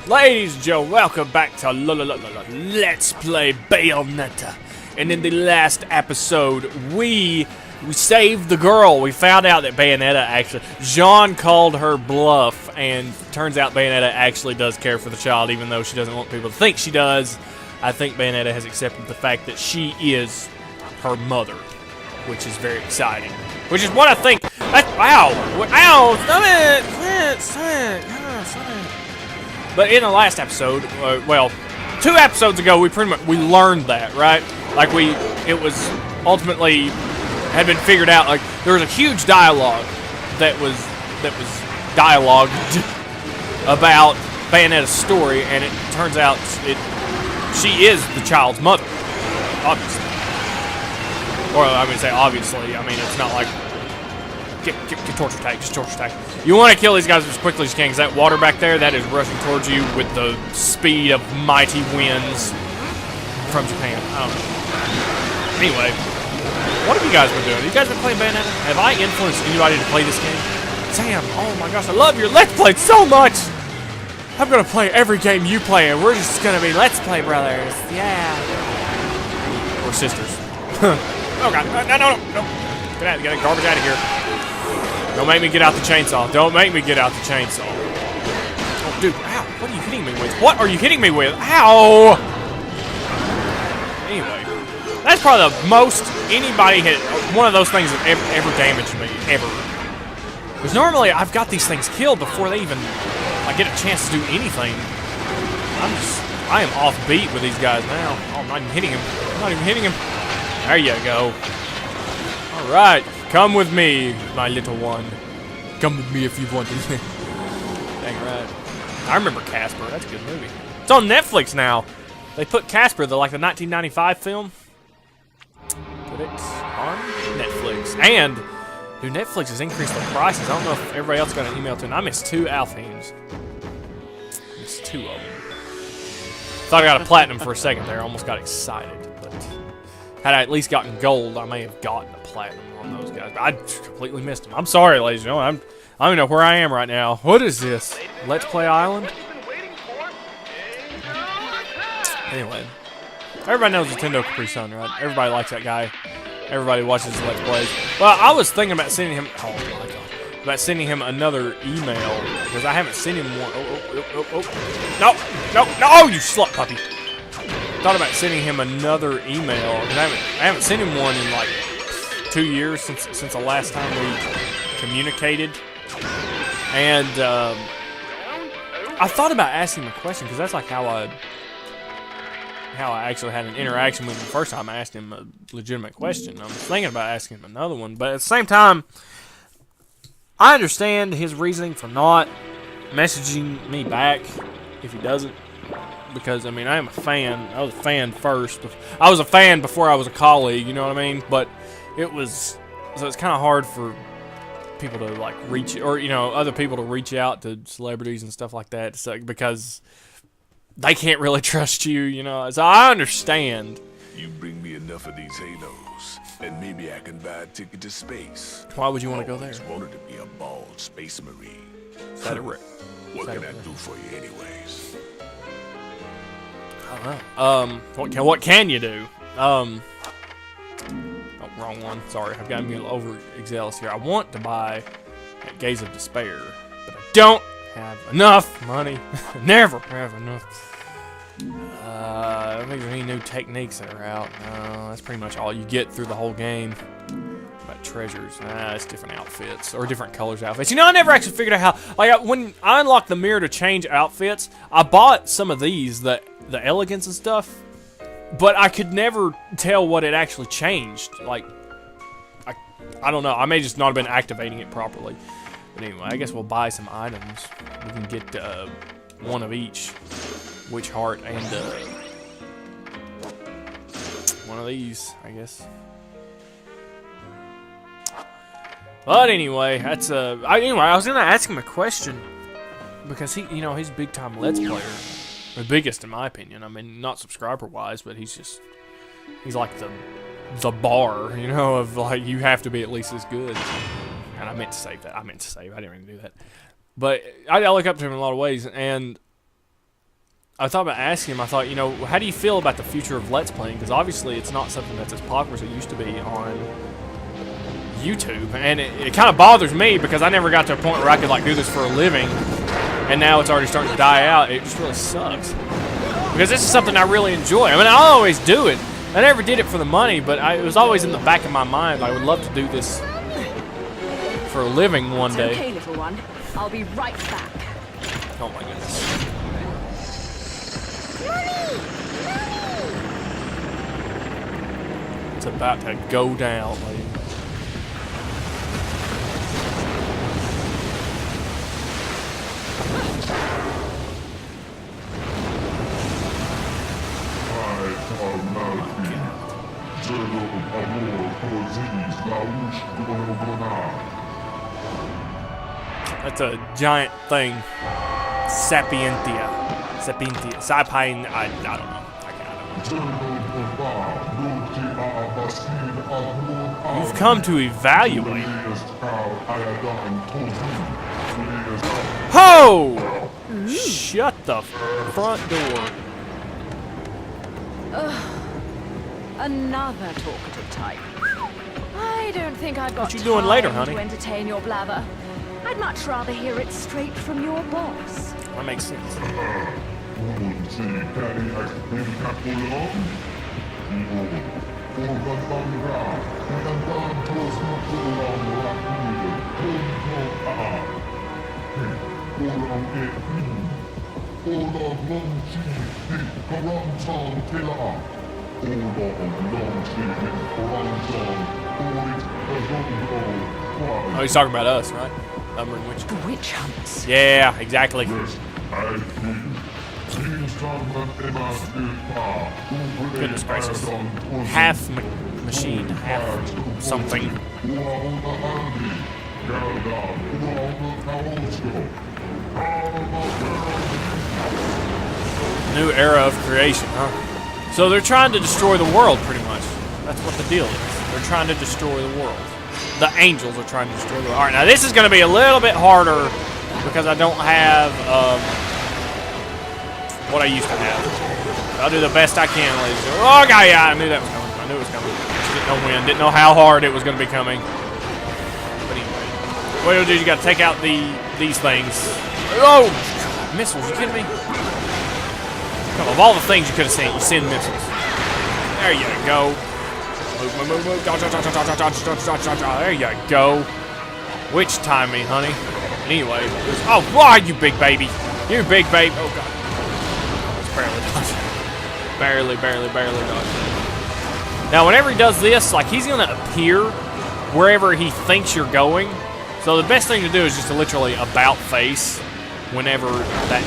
Ladies and gentlemen, welcome back to Let's Play Bayonetta. And in the last episode, we saved the girl. We found out that Bayonetta actually... Jean called her bluff, and turns out Bayonetta actually does care for the child, even though she doesn't want people to think she does. I think Bayonetta has accepted the fact that she is her mother, which is very exciting. Which is what I think... Ow! Ow! Stop it! Stop it! Stop it! But in the last episode, well, 2 episodes ago, we learned that, right? Like it was ultimately had been figured out. Like there was a huge dialogue that was dialogued about Bayonetta's story, and it turns out she is the child's mother, obviously. Or I mean, say obviously. I mean, it's not like get torture tag, just torture tag. You want to kill these guys as quickly as you can, because that water back there, that is rushing towards you with the speed of mighty winds from Japan. I don't know. Anyway, what have you guys been doing? Have you guys been playing Bayonetta? Have I influenced anybody to play this game? Sam, oh my gosh, I love your Let's Play so much! I'm going to play every game you play, and we're just going to be Let's Play brothers. Yeah. Or sisters. Oh god, no. Get that garbage out of here. Don't make me get out the chainsaw. Don't make me get out the chainsaw. Oh, dude, ow. What are you hitting me with? What are you hitting me with? Ow! Anyway, that's probably the most anybody hit. One of those things that ever damaged me, ever. Because normally, I've got these things killed before they even get a chance to do anything. I am off beat with these guys now. Oh, I'm not even hitting him. I'm not even hitting him. There you go. All right. Come with me, my little one. Come with me if you want to. Dang right. I remember Casper. That's a good movie. It's on Netflix now. They put Casper, the 1995 film. Put it on Netflix. And, dude, Netflix has increased the prices. I don't know if everybody else got an email to it. I missed 2 Alphines. Missed 2 of them. Thought I got a platinum for a second there. Almost got excited. But had I at least gotten gold, I may have gotten a platinum on those guys. I completely missed them. I'm sorry, ladies and gentlemen. I don't know where I am right now. What is this? Let's Play Island? Anyway. Everybody knows Nintendo Capri Sun, right? Everybody likes that guy. Everybody watches Let's Plays. Well, I was thinking about sending him... Oh, my God. About sending him another email. Because I haven't sent him one... No, oh, you slut puppy. Thought about sending him another email. I haven't sent him one in, 2 years since the last time we communicated. And I thought about asking him a question, because that's how I actually had an interaction with him the first time I asked him a legitimate question. I was thinking about asking him another one, but at the same time, I understand his reasoning for not messaging me back if he doesn't. Because, I mean, I am a fan. I was a fan first. I was a fan before I was a colleague, you know what I mean? But so it's kind of hard for people to, reach, or, other people to reach out to celebrities and stuff like that, because they can't really trust you, So I understand. You bring me enough of these halos, and maybe I can buy a ticket to space. Why would you want to go there? I always wanted to be a bald space marine. Is that a What can I do for you anyways? I don't know. What can you do? Oh, wrong one. Sorry, I've gotten a little overzealous here. I want to buy that Gaze of Despair, but I don't have enough money. Never have enough. I think there's any new techniques that are out. No, that's pretty much all you get through the whole game. About treasures. It's different outfits, or different colors outfits. I never actually figured out how, when I unlocked the mirror to change outfits, I bought some of these, the elegance and stuff, but I could never tell what it actually changed. I don't know. I may just not have been activating it properly. But anyway, I guess we'll buy some items. We can get one of each. Witch Heart and one of these, I guess. But anyway, that's anyway, I was gonna ask him a question, because he's a big time Let's Player. The biggest in my opinion. I mean, not subscriber wise, but he's like the bar, of you have to be at least as good. And I meant to save that. I didn't even do that. But I look up to him in a lot of ways, and I thought about asking him. I thought, you know, how do you feel about the future of Let's Playing? Because obviously it's not something that's as popular as it used to be on YouTube, and it kind of bothers me because I never got to a point where I could like do this for a living, and now it's already starting to die out. It just really sucks because this is something I really enjoy. I mean, I always do it. I never did it for the money, but it was always in the back of my mind. I would love to do this for a living one day. Okay, little one. I'll be right back. Oh my goodness. It's about to go down, lady. That's a giant thing. Sapientia. Sapien. I don't know. You've come to evaluate. Ho! Shut the front door. Another talkative type. I don't think I've got What you doing later, time honey? to entertain your blather. I'd much rather hear it straight from your boss. That makes sense. Oh, he's talking about us, right? Lumbering witch. The witch hunts. Yeah, exactly. Goodness gracious. Half machine, half something. New era of creation, huh? So they're trying to destroy the world, pretty much. That's what the deal is. They're trying to destroy the world. The angels are trying to destroy the world. Alright, now this is going to be a little bit harder because I don't have what I used to have. I'll do the best I can, ladies and gentlemen. Oh, God, yeah, I knew that was coming. I knew it was coming. Just didn't know when. Didn't know how hard it was going to be coming. But anyway. What you'll do is you got to take out these things. Oh! Missiles, you kidding me? Of all the things you could have seen, you send missiles. There you go. Move. There you go. Which time me, honey? Anyway. Oh, why, you big baby? You big baby. Oh, God. It's barely dodged. Barely dodged. Now, whenever he does this, like, he's going to appear wherever he thinks you're going. So the best thing to do is just to literally about face whenever that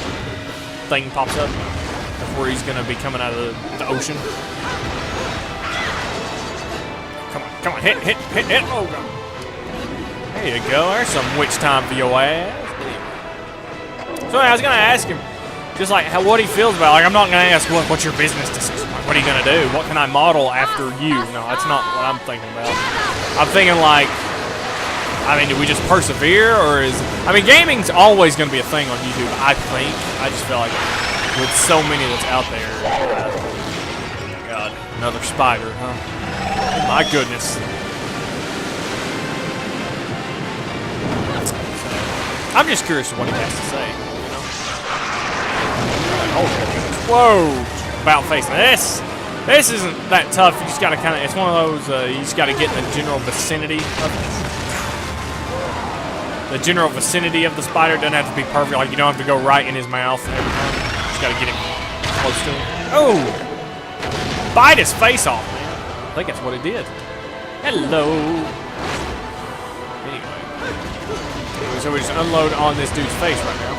thing pops up. That's where he's going to be coming out of the ocean. Come on, hit. Oh, God. There you go. There's some witch time for your ass. So I was going to ask him, just like what he feels about it. Like, I'm not going to ask what's your business decision. Like, what are you going to do? What can I model after you? No, that's not what I'm thinking about. I'm thinking like, I mean, do we just persevere, or is... I mean, gaming's always going to be a thing on YouTube, I think. I just feel like with so many that's out there. God, another spider, huh? Oh, my goodness. So, I'm just curious to what he has to say, you know? Oh, goodness. Whoa! About face. This isn't that tough. You just got to kind of... It's one of those... you just got to get in the general vicinity of it. The general vicinity of the spider doesn't have to be perfect. Like, you don't have to go right in his mouth every time. You just gotta get him close to him. Oh! Bite his face off, man. I think that's what it did. Hello. Anyway. So we just unload on this dude's face right now.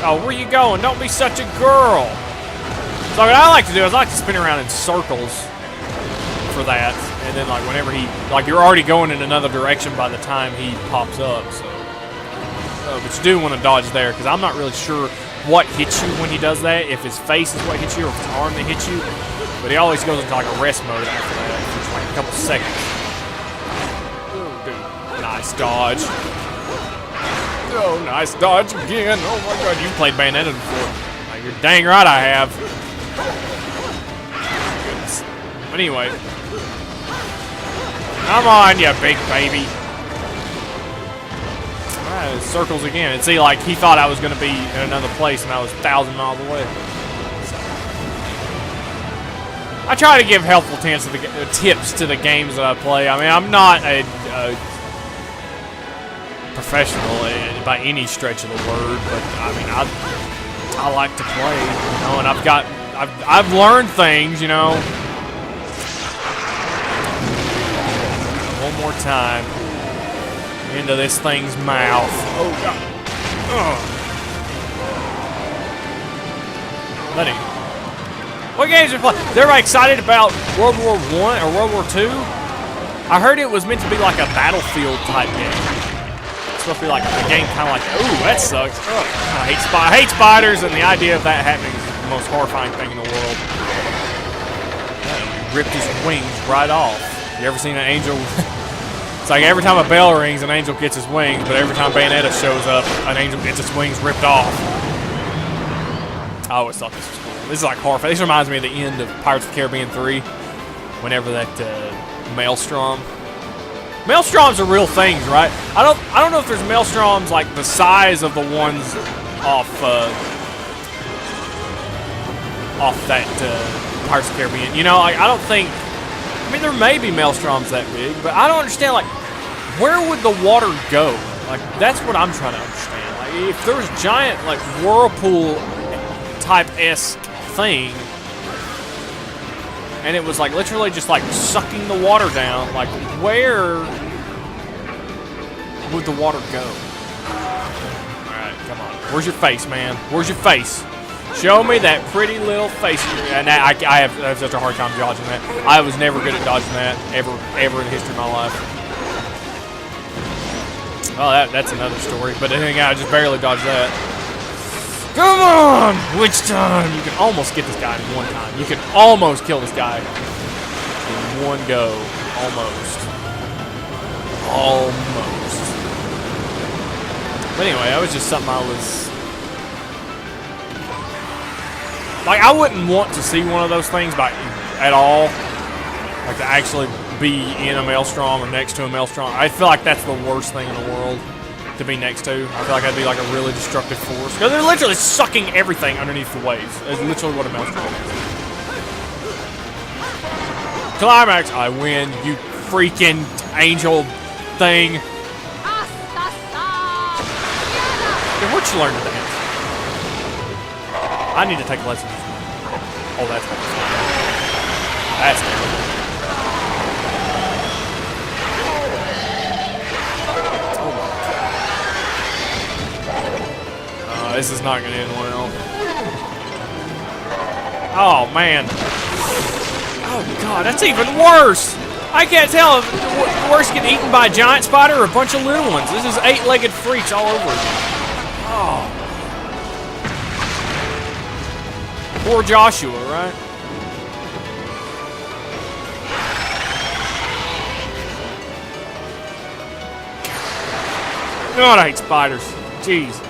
Oh, where you going? Don't be such a girl. So what I like to do is I like to spin around in circles for that. And then, like, whenever he... Like, you're already going in another direction by the time he pops up, so... but you do want to dodge there, because I'm not really sure what hits you when he does that, if his face is what hits you or if his arm that hits you. But he always goes into like a rest mode after that, for just like a couple seconds. Oh, dude. Nice dodge. Oh, nice dodge again. Oh my God, you played Bayonetta before. I You're dang right I have. Goodness. But anyway. Come on, you big baby. Alright, circles again. And see, like, he thought I was going to be in another place and I was 1,000 miles away. I try to give helpful tips to the games that I play. I mean, I'm not a professional by any stretch of the word, but I mean, I like to play, you know, and I've learned things, you know. One more time into this thing's mouth. Oh God! Buddy, what games are you playing? Is everybody excited about World War I or World War II? I heard it was meant to be like a Battlefield type game. It's supposed to be like a game kind of like, ooh, that sucks. Ugh. I hate spiders, and the idea of that happening is the most horrifying thing in the world. He ripped his wings right off. You ever seen an angel? It's like every time a bell rings, an angel gets his wings, but every time Bayonetta shows up, an angel gets his wings ripped off. I always thought this was cool. This is like horrifying. This reminds me of the end of Pirates of the Caribbean 3, whenever that maelstrom. Maelstroms are real things, right? I don't know if there's maelstroms like the size of the ones off that Pirates of the Caribbean. You know, like, I don't think. I mean, there may be maelstroms that big, but I don't understand. Like, where would the water go? Like, that's what I'm trying to understand. Like, if there was giant like whirlpool type-esque thing, and it was like literally just like sucking the water down, like where would the water go? Alright, come on. Where's your face, man? Where's your face? Show me that pretty little face. And I have such a hard time dodging that. I was never good at dodging that, ever in the history of my life. Well, that's another story. But then I just barely dodged that. Come on! Which time? You can almost get this guy in one time. You can almost kill this guy in one go. Almost. Almost. But anyway, that was just something I was... Like, I wouldn't want to see one of those things at all. Like, to actually be in a maelstrom or next to a maelstrom. I feel like that's the worst thing in the world to be next to. I feel like that'd be like a really destructive force. Because they're literally sucking everything underneath the waves. It's literally what a maelstrom is. Climax! I win, you freaking angel thing. Hey, where'd you learn to dance? I need to take lessons. Oh, that's good. That's good. This is not going to end well. Oh, man. Oh, God, that's even worse. I can't tell if worse getting eaten by a giant spider or a bunch of little ones. This is eight-legged freaks all over again. Oh. Poor Joshua, right? God, I hate spiders. Jeez.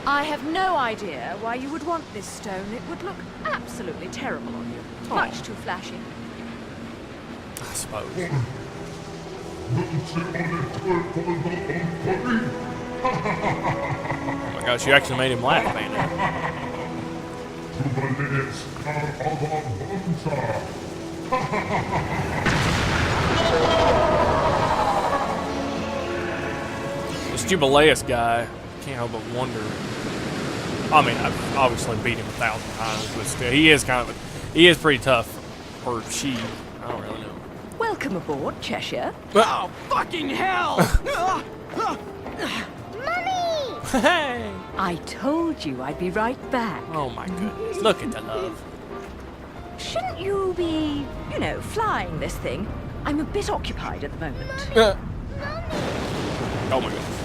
I have no idea why you would want this stone. It would look absolutely terrible on you. Oh. Much too flashy. I suppose. Oh my gosh, you actually made him laugh, Bandit. This Jubileus guy, can't help but wonder. I mean, I've obviously beat him 1,000 times, but still, he is pretty tough. Or she, I don't really know. Welcome aboard, Cheshire. Oh, fucking hell! Mummy! Hey! I told you I'd be right back. Oh my goodness, look at the love. Shouldn't you be, you know, flying this thing? I'm a bit occupied at the moment. Oh my goodness.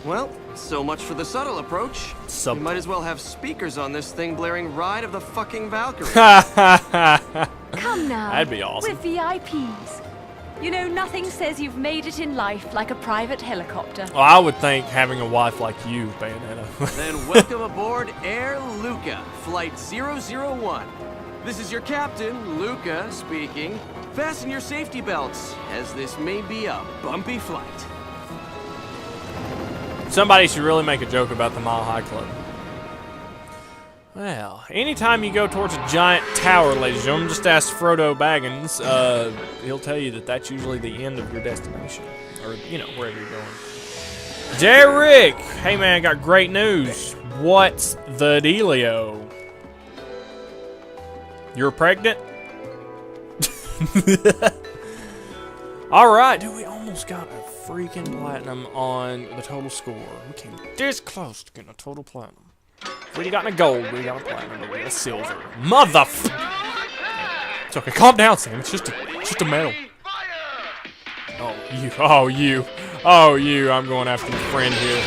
Well, so much for the subtle approach. sub. We might as well have speakers on this thing blaring Ride of the fucking Valkyrie. Come now. That'd be awesome. We're VIPs. You know, nothing says you've made it in life like a private helicopter. Well, I would think having a wife like you, Bayonetta. Then welcome aboard Air Luca, Flight 001. This is your captain, Luca, speaking. Fasten your safety belts, as this may be a bumpy flight. Somebody should really make a joke about the Mile High Club. Well, anytime you go towards a giant tower, ladies and gentlemen, just ask Frodo Baggins. He'll tell you that that's usually the end of your destination. Or, you know, wherever you're going. Derek! Hey, man, I got great news. What's the dealio? You're pregnant? Alright, dude, we almost got a freaking platinum on the total score. We came this close to getting a total platinum. We got a gold, we got a platinum, we got a silver. It's okay, calm down, Sam. It's just a medal. Oh, you. I'm going after your friend here.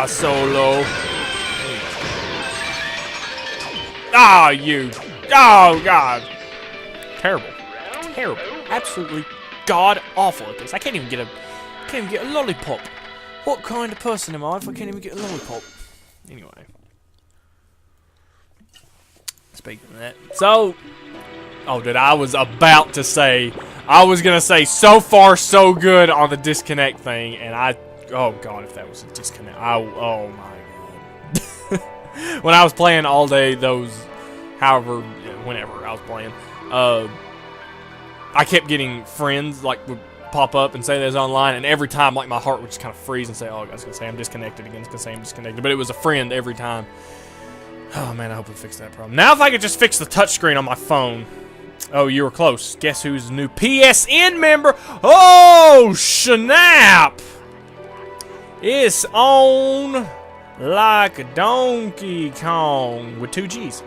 Solo. Ah, you. Oh, God. Terrible. Absolutely god-awful at this. I can't even get a lollipop. What kind of person am I if I can't even get a lollipop? Anyway. Speaking of that. So, dude, I was about to say, I was going to say so far so good on the disconnect thing, and oh God, if that was a disconnect, oh my God. When I was playing all day, whenever I was playing, I kept getting friends, like, would pop up and say they was online, and every time, like, my heart would just kind of freeze and say, oh, I was going to say I'm disconnected again, I was going to say I'm disconnected, but it was a friend every time. Oh, man, I hope we fix that problem. Now if I could just fix the touchscreen on my phone. Oh, you were close. Guess who's the new PSN member? Oh, snap! It's on like a Donkey Kong with 2 G's.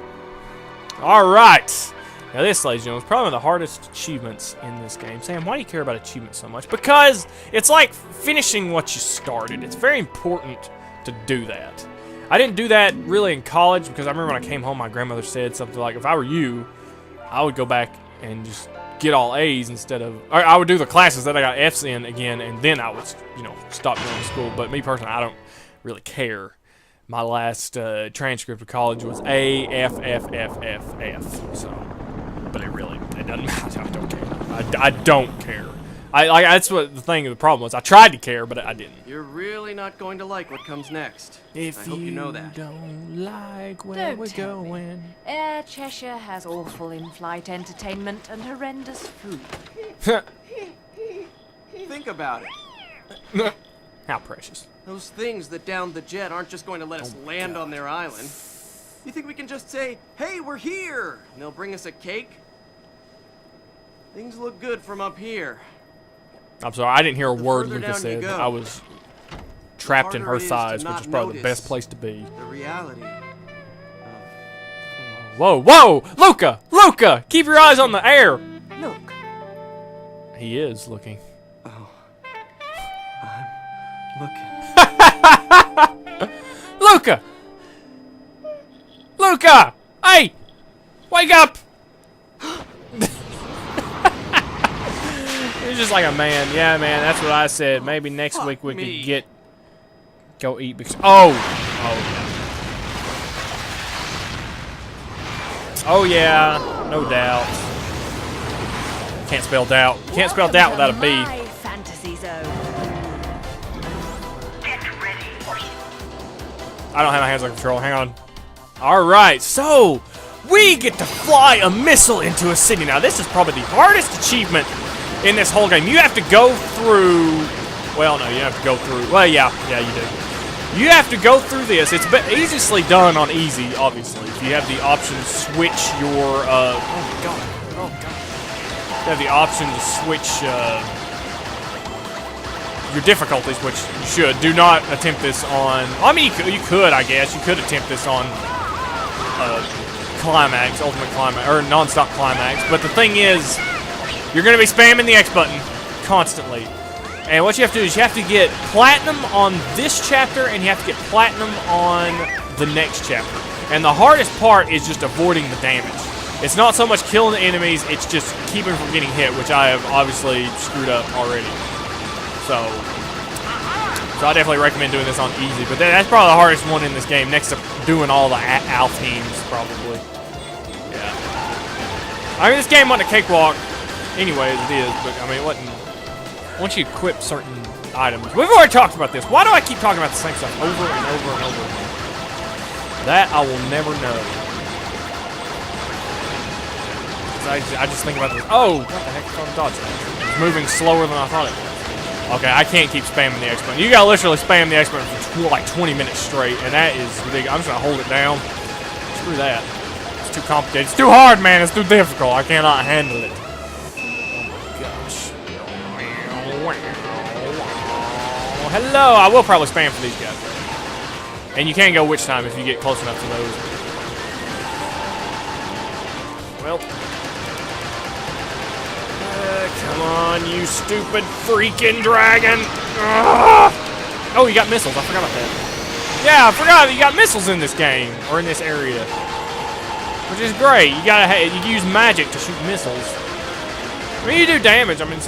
All right. Now this, ladies and gentlemen, is probably one of the hardest achievements in this game. Sam, why do you care about achievements so much? Because it's like finishing what you started. It's very important to do that. I didn't do that really in college because I remember when I came home, my grandmother said something like, if I were you, I would go back and just get all A's instead of, or I would do the classes that I got F's in again, and then I would, stop going to school. But me personally, I don't really care. My last transcript of college was A, F, F, F, F, F. So, but it doesn't matter. I don't care. I don't care. That's what the problem was. I tried to care, but I didn't. You're really not going to like what comes next. I hope you know that. Don't like where we're going. Air Cheshire has awful in-flight entertainment and horrendous food. Think about it. How precious. Those things that downed the jet aren't just going to let us land on their island. You think we can just say, hey, we're here, and they'll bring us a cake? Things look good from up here. I'm sorry, I didn't hear a word further Lucas down you said. go, I was trapped in her harder it is to thighs, which not is probably the notice best place to be. The reality. Whoa! Luca! Keep your eyes on the air! Look. He is looking. Oh. I'm looking. Luca! Hey! Wake up! He's just like a man. Yeah, man, that's what I said. Maybe next week we could go eat because Oh yeah, no doubt. Can't spell doubt. Can't spell doubt without a B. My fantasy zone. I don't have my hands on control. Hang on. Alright, so we get to fly a missile into a city. Now, this is probably the hardest achievement in this whole game. You have to go through... Well, no, you have to go through... Well, yeah, you do. You have to go through this. It's easily done on easy, obviously. If you have the option to switch your... Oh, God. You have the option to switch... your difficulties, which you should. Do not attempt this on... I mean, you could, I guess. You could attempt this on climax, ultimate climax, or non-stop climax. But the thing is, you're going to be spamming the X button constantly. And what you have to do is you have to get platinum on this chapter, and you have to get platinum on the next chapter. And the hardest part is just avoiding the damage. It's not so much killing the enemies, it's just keeping from getting hit, which I have obviously screwed up already. So I definitely recommend doing this on easy. But that's probably the hardest one in this game, next to doing all the ALF teams, probably. Yeah. I mean, this game wasn't a cakewalk. Anyways, it is, but I mean, it wasn't. Once you equip certain items, we've already talked about this. Why do I keep talking about the same stuff over and over and over again? That I will never know. I just think about this. Oh, what the heck? I thought I dodged that. It's moving slower than I thought it was. Okay, I can't keep spamming the X button. You gotta literally spam the X button for like 20 minutes straight, and that is ridiculous. I'm just gonna hold it down. Screw that. It's too complicated. It's too hard, man. It's too difficult. I cannot handle it. Hello, I will probably spam for these guys. And you can go witch time if you get close enough to those. Well. Come on, you stupid freaking dragon. Oh, you got missiles. I forgot about that. Yeah, I forgot that you got missiles in this game, or in this area. Which is great. You can use magic to shoot missiles. I mean, you do damage. I mean,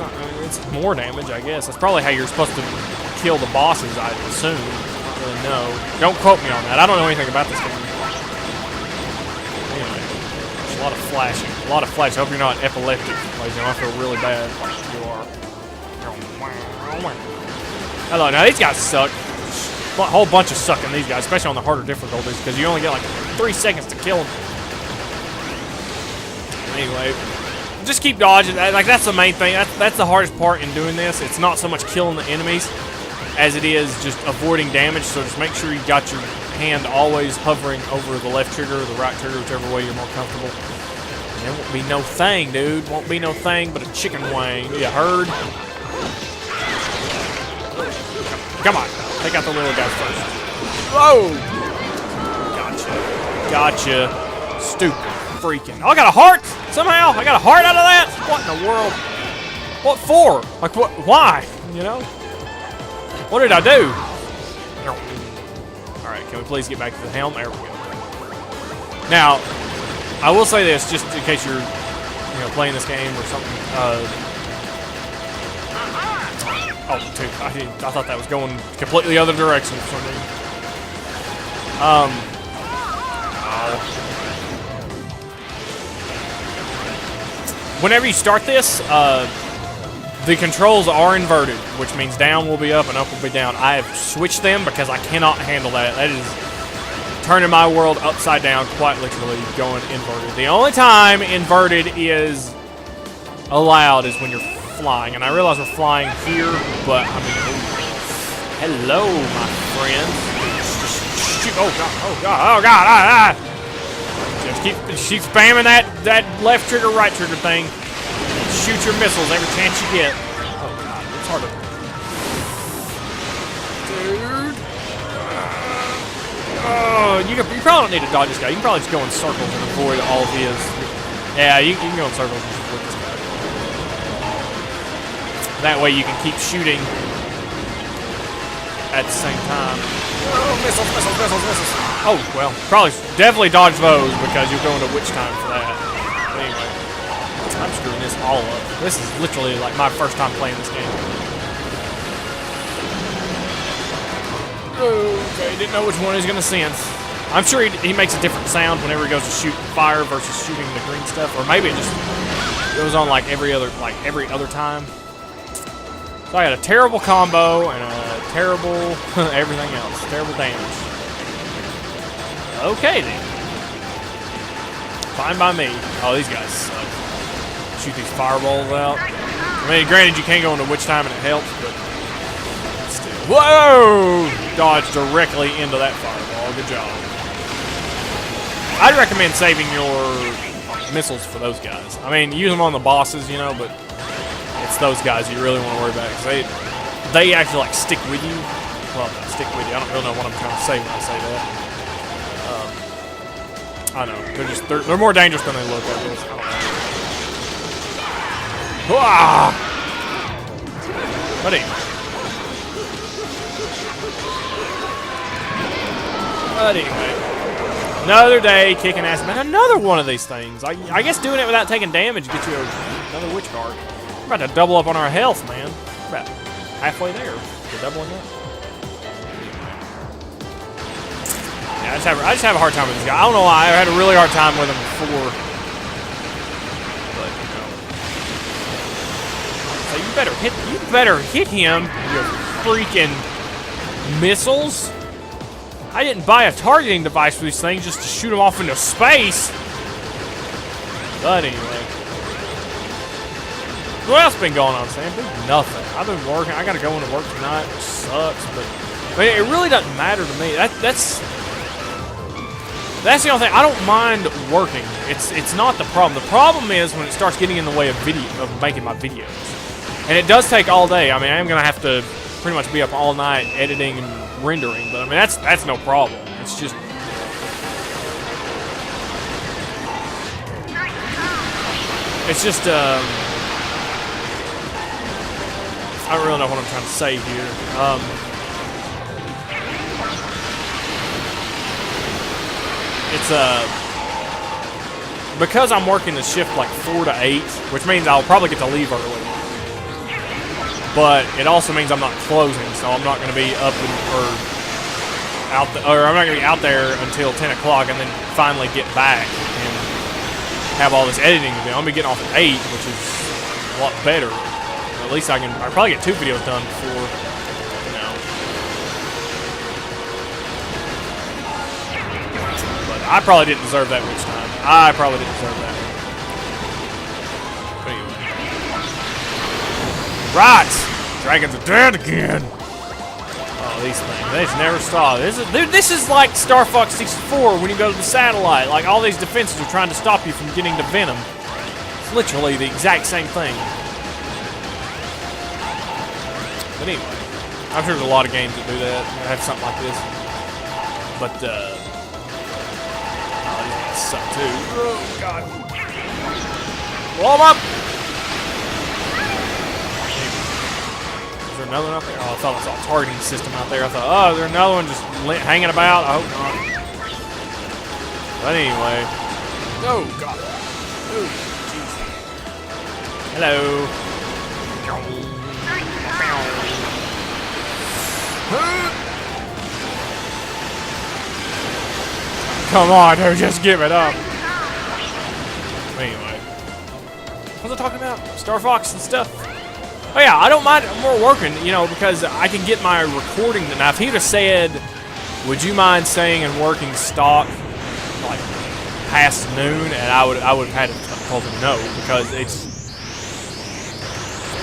it's more damage, I guess. That's probably how you're supposed to kill the bosses, I assume. I don't really know. Don't quote me on that. I don't know anything about this game. Anyway, there's a lot of flashing. A lot of flash. I hope you're not epileptic. Ladies and gentlemen, I feel really bad. You are. Hello. Now, these guys suck. A whole bunch of sucking these guys, especially on the harder difficulties, because you only get like 3 seconds to kill them. Anyway. Just keep dodging. Like, that's the main thing. That's the hardest part in doing this. It's not so much killing the enemies as it is just avoiding damage. So just make sure you got your hand always hovering over the left trigger or the right trigger, whichever way you're more comfortable. And there won't be no thing, dude. Won't be no thing but a chicken wing. You heard? Come on. Take out the little guys first. Whoa! Gotcha. Stupid. Freaking. Oh, I got a heart somehow. I got a heart out of that. What in the world? What for? Like, what? Why? You know? What did I do? All right, can we please get back to the helm? There we go. Now, I will say this, just in case you're, playing this game or something. Oh, dude, I thought that was going completely other direction for some reason. Whenever you start this, the controls are inverted, which means down will be up and up will be down. I have switched them because I cannot handle that. That is turning my world upside down, quite literally going inverted. The only time inverted is allowed is when you're flying, and I realize we're flying here, but I mean, hello, my friends. Oh god. Just keep spamming that left trigger, right trigger thing. Shoot your missiles every chance you get. Oh god, it's hard to. Dude. Oh, you probably don't need to dodge this guy. You can probably just go in circles and avoid all of his. Yeah, you can go in circles and just avoid this guy. That way you can keep shooting at the same time. Oh, missiles. Oh, well, definitely dodge those because you're going to witch time for that. But anyway, I'm screwing this all up. This is literally like my first time playing this game. Okay, didn't know which one he was going to sense. I'm sure he makes a different sound whenever he goes to shoot fire versus shooting the green stuff, or maybe it just goes on like every other time. So I got a terrible combo and a terrible everything else. Terrible damage. Okay then. Fine by me. Oh, these guys suck. Shoot these fireballs out. I mean, granted you can't go into witch time and it helps, but still. Whoa! Dodge directly into that fireball. Good job. I'd recommend saving your missiles for those guys. I mean, use them on the bosses, but it's those guys you really want to worry about because they actually like stick with you. Well, stick with you. I don't really know what I'm trying to say when I say that. I know they're more dangerous than they look. I guess. I don't know. Buddy. But anyway, another day kicking ass. Man, another one of these things. I guess doing it without taking damage gets you another witch card. We're about to double up on our health, man. We're about halfway there. We're doubling up. Yeah, I just have a hard time with this guy. I don't know why. I had a really hard time with him before. But so you better hit him, you freaking missiles. I didn't buy a targeting device for these things just to shoot them off into space. But anyway. What else been going on, Sam? Nothing. I've been working. I gotta go into work tonight, which sucks, but it really doesn't matter to me. That's the only thing. I don't mind working. It's not the problem. The problem is when it starts getting in the way of making my videos. And it does take all day. I mean, I am gonna have to pretty much be up all night editing and rendering, but I mean that's no problem. It's just I don't really know what I'm trying to say here. It's because I'm working the shift like 4 to 8, which means I'll probably get to leave early. But it also means I'm not closing, so I'm not going to be up I'm not going to be out there until 10 o'clock and then finally get back and have all this editing to do. I'm going to be getting off at 8, which is a lot better. At least I'll probably get 2 videos done before, you know. But I probably didn't deserve that much time. I probably didn't deserve that. But anyway. Right! Dragons are dead again! Oh, these things. They just never stop. This is like Star Fox 64 when you go to the satellite. Like, all these defenses are trying to stop you from getting to Venom. It's literally the exact same thing. But anyway, I'm sure there's a lot of games that do that. I have something like this. But, oh, these guys suck too. Oh, God. Blow them up! Is there another one out there? Oh, I thought I saw a targeting system out there. I thought, oh, is there another one just hanging about? I hope not. But anyway. Oh, God. Oh, jeez. Hello. Come on, dude, just give it up. Anyway. What was I talking about? Star Fox and stuff? Oh yeah, I don't mind more working, you know, because I can get my recording. Now, if he'd have said, would you mind staying and working stock like past noon, and I would have had to told him no, because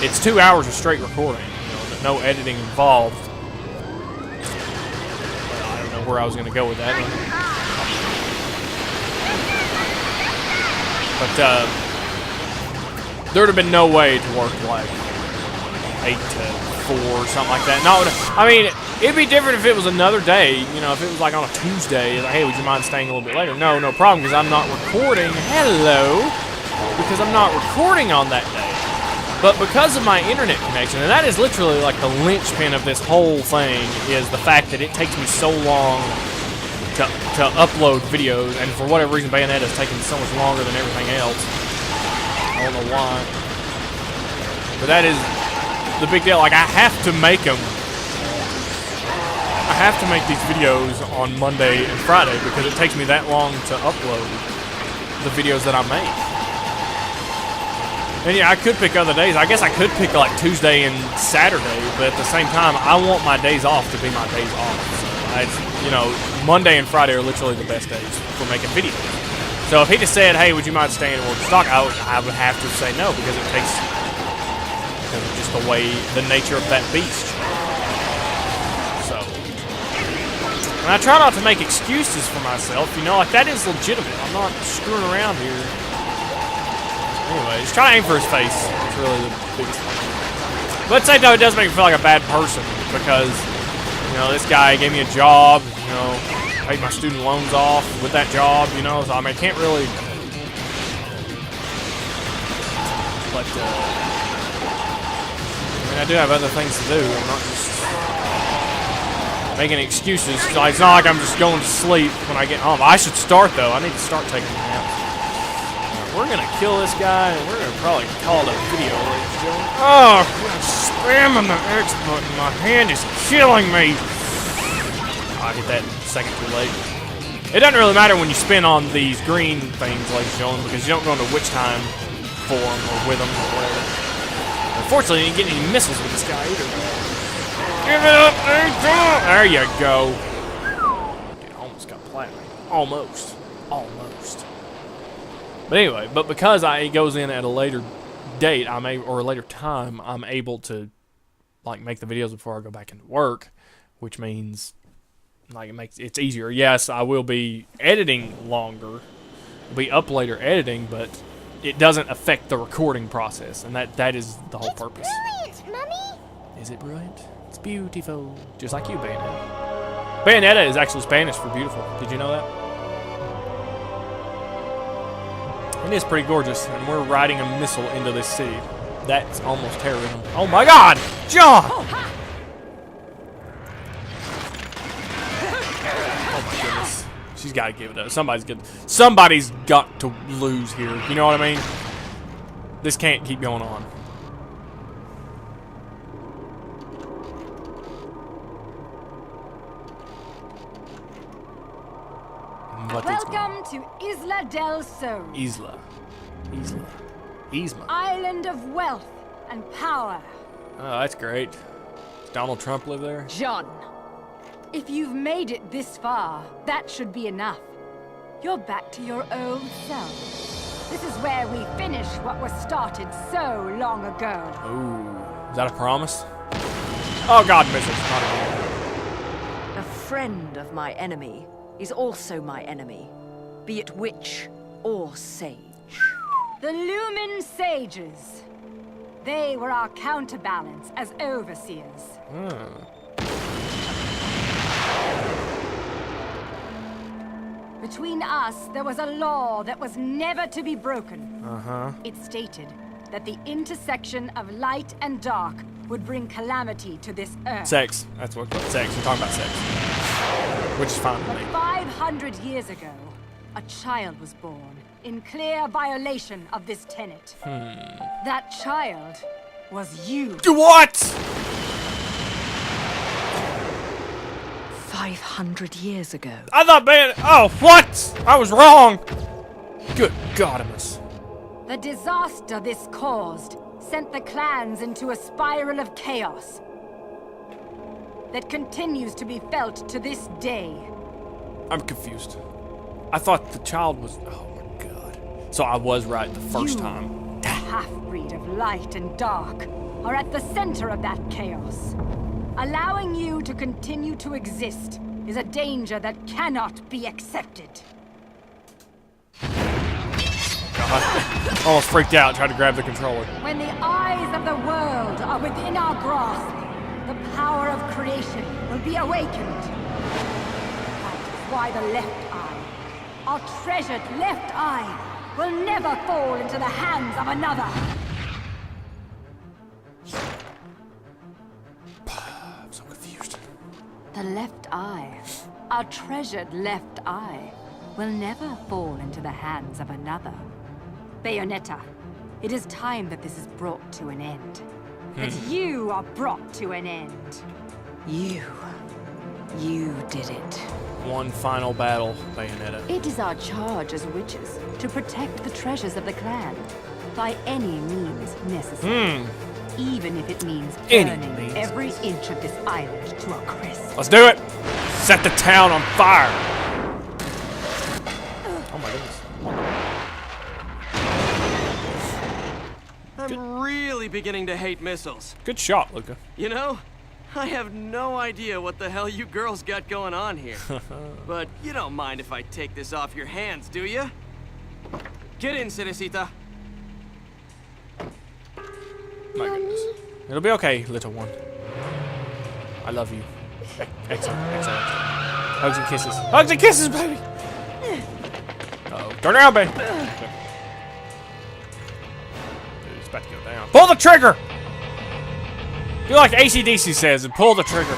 it's 2 hours of straight recording, you know, no editing involved. I don't know where I was going to go with that. But there would have been no way to work like 8 to 4 or something like that. No, I mean, it'd be different if it was another day. You know, if it was like on a Tuesday, like, hey, would you mind staying a little bit later? No problem, because I'm not recording. Hello, because I'm not recording on that day. But because of my internet connection, and that is literally like the linchpin of this whole thing, is the fact that it takes me so long to upload videos, and for whatever reason, Bayonetta is taking so much longer than everything else. I don't know why. But that is the big deal. Like, I have to make them. I have to make these videos on Monday and Friday because it takes me that long to upload the videos that I make. And yeah, I could pick other days. I guess I could pick like Tuesday and Saturday, but at the same time, I want my days off to be my days off. So you know, Monday and Friday are literally the best days for making videos. So if he just said, hey, would you mind staying and working stock, I would have to say no, because it takes, because of just the way, the nature of that beast. So, and I try not to make excuses for myself, you know, like that is legitimate. I'm not screwing around here. Anyway, just try to aim for his face. It's really the biggest thing. But at the same time, it does make me feel like a bad person, because, you know, this guy gave me a job, you know, paid my student loans off with that job, you know, so I mean, I can't really, but, I mean, I do have other things to do. I'm not just, making excuses. It's not like I'm just going to sleep when I get home. I should start, though. I need to start taking a nap. We're going to kill this guy, and we're going to probably call it a video, ladies and gentlemen. Oh, I'm spamming the X button. My hand is killing me. I hit that a second too late. It doesn't really matter when you spin on these green things, ladies and gentlemen, because you don't go into witch time for them or with them or whatever. Unfortunately, you didn't get any missiles with this guy either. Give it up, dude! There you go. Dude, almost got platinum. Almost. But anyway, because it goes in at a later date, or a later time, I'm able to like make the videos before I go back into work, which means like it's easier. Yes, I will be editing longer, be up later editing, but it doesn't affect the recording process, and that is the whole purpose. It's brilliant, Mummy. Is it brilliant? It's beautiful. Just like you, Bayonetta. Bayonetta is actually Spanish for beautiful. Did you know that? It is pretty gorgeous, and we're riding a missile into this city. That's almost terrorism. Oh my God! John! Oh my goodness. She's got to give it up. Somebody's got to lose here. You know what I mean? This can't keep going on. Welcome to Isla del Sol. Isla. Island of wealth and power. Oh, that's great. Does Donald Trump live there? John, if you've made it this far, that should be enough. You're back to your old self. This is where we finish what was started so long ago. Ooh, is that a promise? Oh God, missiles, not again. A friend of my enemy is also my enemy, be it witch or sage. The Lumen Sages. They were our counterbalance as overseers. Between us, there was a law that was never to be broken. It stated that the intersection of light and dark would bring calamity to this earth. Sex. That's what sex. We're talking about sex. Which is fine with me. 500 years ago, a child was born in clear violation of this tenet. That child was you. What? 500 years ago. I thought oh, what? I was wrong. Good Godimus. The disaster this caused sent the clans into a spiral of chaos that continues to be felt to this day. I'm confused. I thought the child was... Oh my God. So I was right the first time. The half-breed of light and dark are at the center of that chaos. Allowing you to continue to exist is a danger that cannot be accepted. God. Almost freaked out, tried to grab the controller. When the eyes of the world are within our grasp, the power of creation will be awakened. That is why the left eye, our treasured left eye, will never fall into the hands of another. I'm so confused. The left eye, our treasured left eye, will never fall into the hands of another. Bayonetta, it is time that this is brought to an end. That you are brought to an end. You did it. One final battle, Bayonetta. It is our charge as witches to protect the treasures of the clan by any means necessary. Even if it means burning every inch of this island to a crisp. Let's do it! Set the town on fire! Oh my goodness. I'm really beginning to hate missiles. Good shot, Luca. You know, I have no idea what the hell you girls got going on here. But you don't mind if I take this off your hands, do you? Get in, Cerecita. My goodness. It'll be okay, little one. I love you. Excellent, excellent. Hugs and kisses. Hugs and kisses, baby! Uh-oh. Turn around, baby. Dude, it's about to go down. Pull the trigger! Do like AC/DC says and pull the trigger.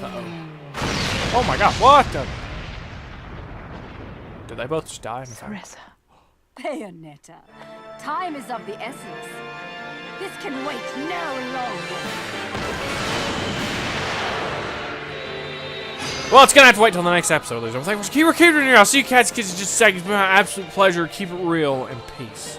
Uh-oh. Oh my god, what the? Did they both just die in the fire? Bayonetta, time is of the essence. This can wait no longer. Well, it's gonna have to wait till the next episode, ladies. Thanks for keep recruiting here. I'll see you cats, kids, in just a second. It's been my absolute pleasure. Keep it real and peace.